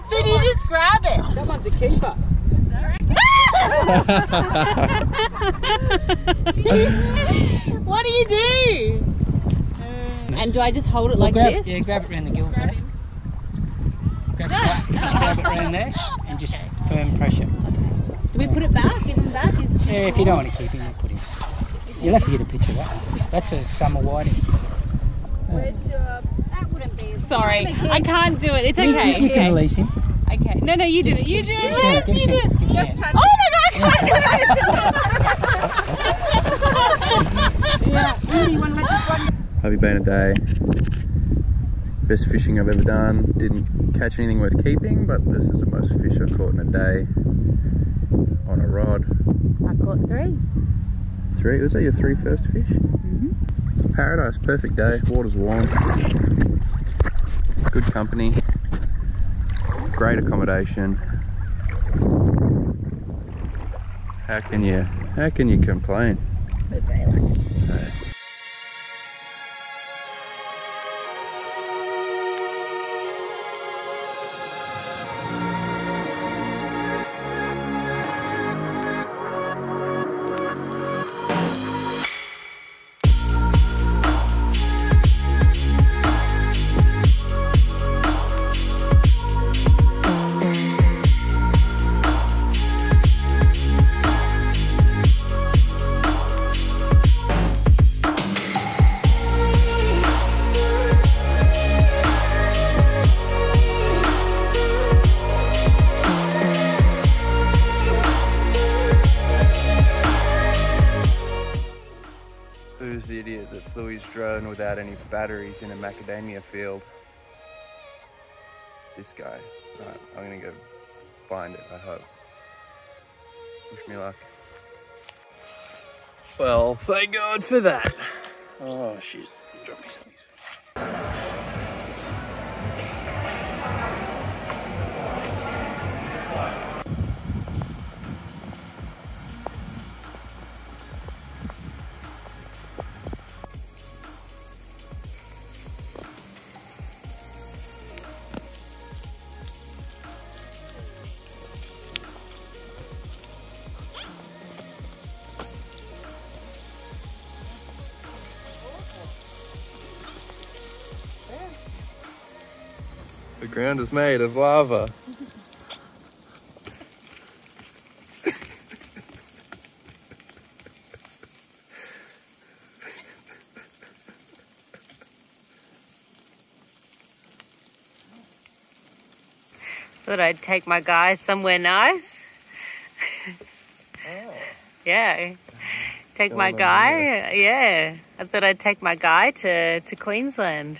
So do you just grab it? That one's a keeper. What do you do? And do I just hold it like this? Yeah, grab it around the gills there. Just grab it around there and just firm pressure. Do we put it back? Give him back? He's too Yeah, if you don't want to keep him, we'll put him. You'll have to get a picture of that. That's a summer whiting. Where's your... That wouldn't be... Sorry, I can't do it. It's okay. You can release him. Okay. No, you do it. You do it, Liz. You do it. Just Oh my God, I can't do it. Hervey Bay in a day. Best fishing I've ever done. Didn't catch anything worth keeping, but this is the most fish I've caught in a day on a rod. I caught 3. 3? Was that your 3 first fish? Mm-hmm. It's paradise. Perfect day. Water's warm. Good company. Great accommodation. How can you complain? We're very lucky. No. Who's the idiot that flew his drone without any batteries in a macadamia field? This guy. Right, I'm gonna go find it, I hope. Wish me luck. Well, thank God for that. Oh shit, drop me something. The ground is made of lava. Thought I'd take my guy somewhere nice. Oh. Yeah. Take Going my on guy. Yeah. I thought I'd take my guy to Queensland.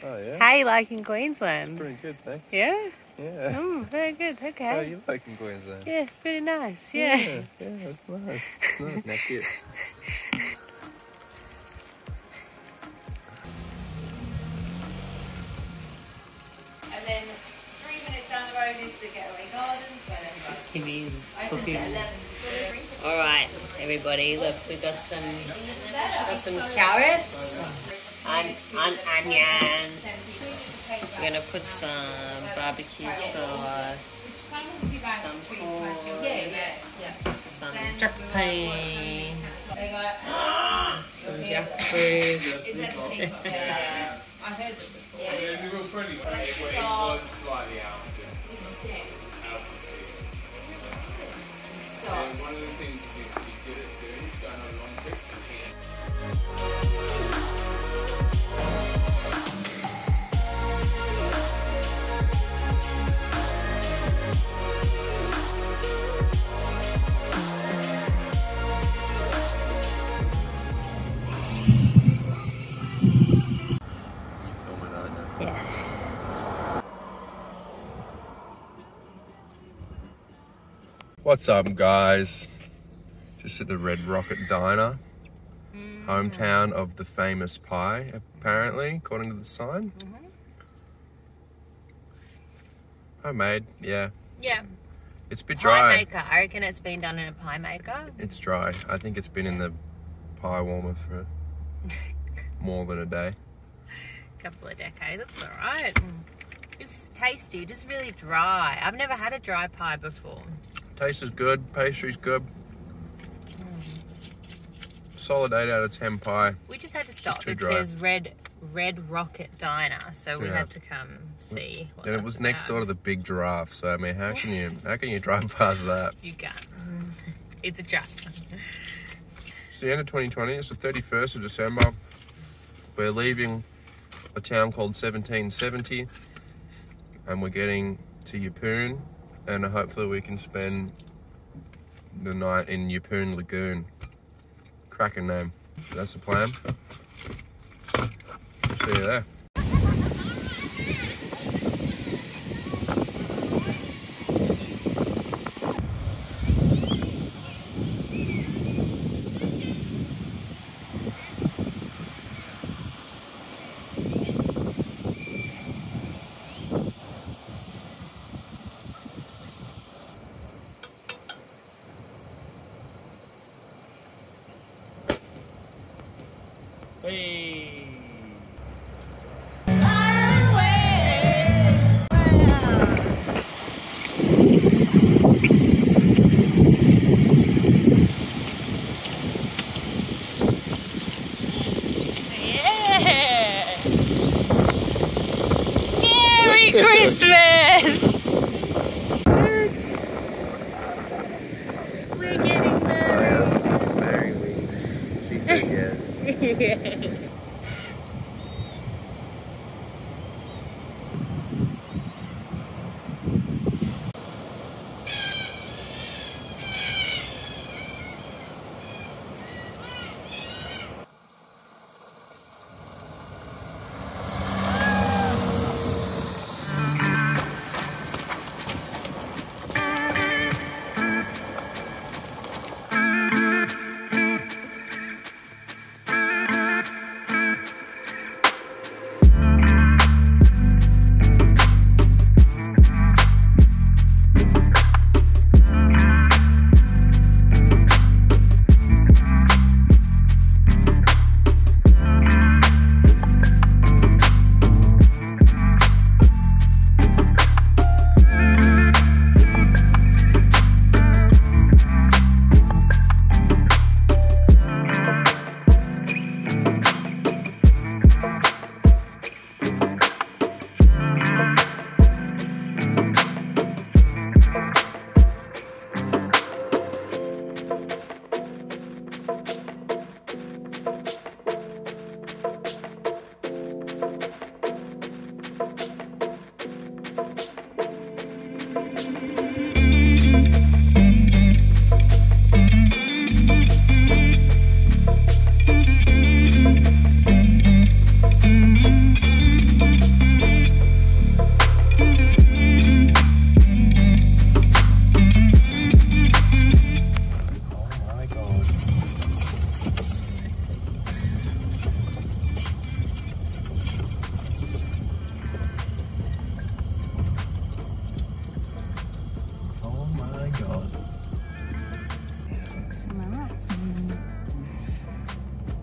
Oh yeah? How you liking Queensland? Pretty good, thanks. Yeah? Yeah. Oh, very good. Okay. How are you liking Queensland? Yeah, it's pretty nice. Yeah. Yeah, it's nice. It's nice. Now kiss. And then 3 minutes down the road is the Getaway Gardens. Kimmy's cooking. All right, everybody. Look, we got some carrots and onions. We're gonna put some barbecue sauce, some corn, some chickpea, some jackfruit. I heard that before. Yeah, they were friendly, but it was slightly out of altitude. And one of the things you get good at doing is going on long trips. What's up, guys? Just at the Red Rocket Diner, hometown of the famous pie, apparently, according to the sign. Homemade, yeah. Yeah. It's a bit Pie dry. maker. I reckon it's been done in a pie maker. It's dry. I think it's been in the pie warmer for more than a day. couple of decades. That's all right. It's tasty, just really dry. I've never had a dry pie before. Taste is good, pastry's good. Solid 8 out of 10 pie. We just had to stop. It dry. says Red Rocket Diner, so we had to come see what And it that's was next about. door to the big giraffe, so I mean, how can you drive past that? You can't. It's a trap. It's the end of 2020. It's the 31st of December. We're leaving a town called 1770, and we're getting to Yeppoon, and hopefully we can spend the night in Yeppoon Lagoon. Cracking name. That's the plan. See you there. Hey. Merry Christmas! We're getting married. She said yes. Yeah.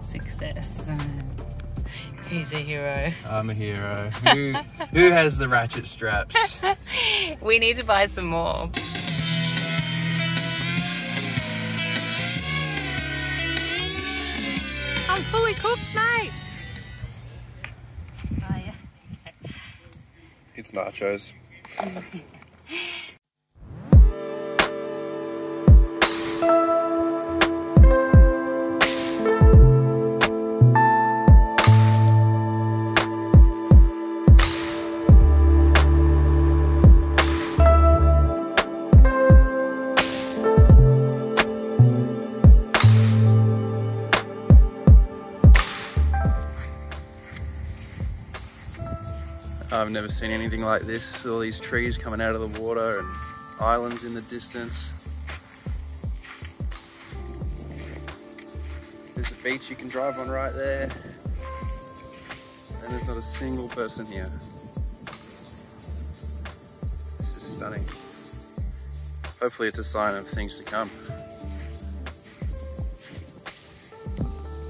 Success. Who's a hero? I'm a hero. Who has the ratchet straps? We need to buy some more. I'm fully cooked, mate. Oh, yeah. It's nachos. I've never seen anything like this. All these trees coming out of the water and islands in the distance. There's a beach you can drive on right there. And there's not a single person here. This is stunning. Hopefully it's a sign of things to come.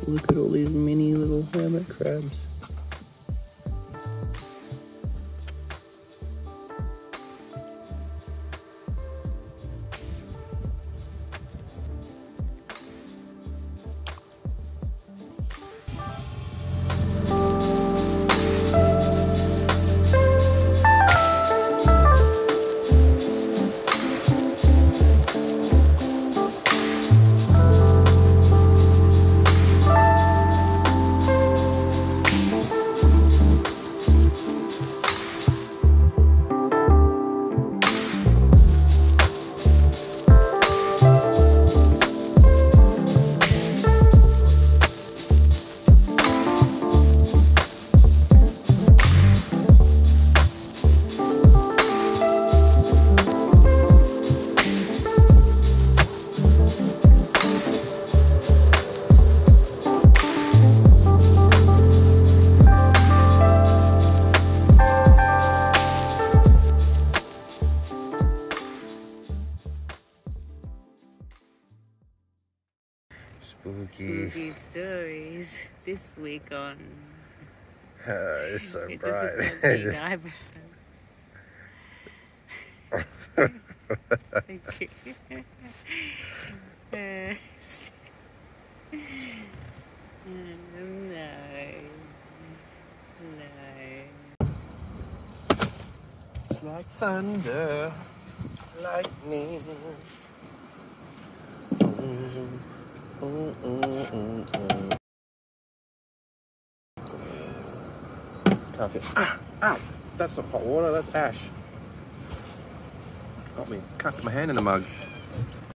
Look at all these mini little hermit crabs. spooky. Spooky stories this week on. It's so It bright. doesn't look big eyebrows. Thank you. No. It's like thunder, lightning. Can't feel. Ow! That's not hot water, that's ash. Got me. Cut my hand in the mug.